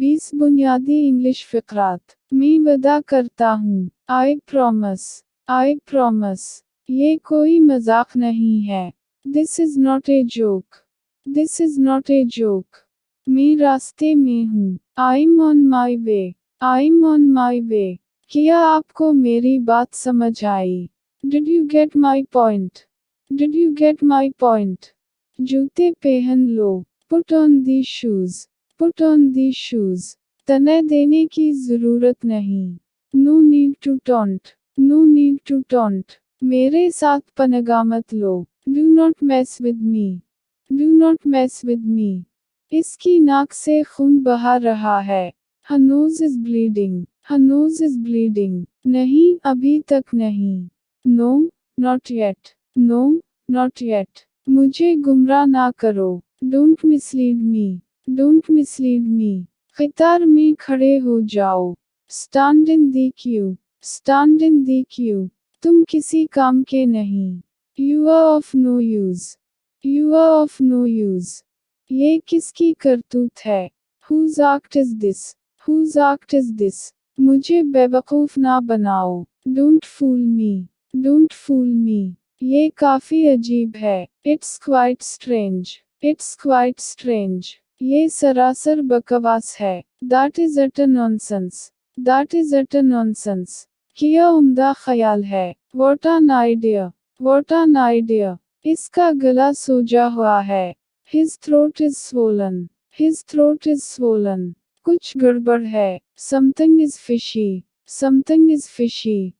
20 बुनियादी इंग्लिश फ़िक़रात। मैं वादा करता हूँ। I promise. I promise. ये कोई मजाक नहीं है। This is not a joke. This is not a joke. मैं रास्ते में हूँ। I'm on my way. I'm on my way. क्या आपको मेरी बात समझ आई? Did you get my point? Did you get my point? जूते पहन लो। Put on these shoes. Put on these shoes. तने देने की ज़रूरत नहीं। No need to taunt. No need to taunt. मेरे साथ पनगा मत लो। Do not mess with me. Do not mess with me. इसकी नाक से खून बहा रहा है। Her nose is bleeding. Her nose is bleeding. नहीं, अभी तक नहीं। No, not yet. No, not yet. मुझे गुमराह ना करो। Don't mislead me. Don't mislead me. कतार में खड़े हो जाओ। Stand in the queue. Stand in the queue. तुम किसी काम के नहीं। You are of no use. You are of no use. ये किसकी करतूत है? Whose act is this? Whose act is this? मुझे बेवकूफ़ ना बनाओ। Don't fool me. Don't fool me. ये काफ़ी अजीब है। It's quite strange. It's quite strange. ये सरासर बकवास है। That is utter nonsense. That is utter nonsense. क्या उम्दा ख्याल है। What an idea. What an idea. इसका गला सूजा हुआ है। His throat is swollen. His throat is swollen. कुछ गड़बड़ है। Something is fishy. Something is fishy.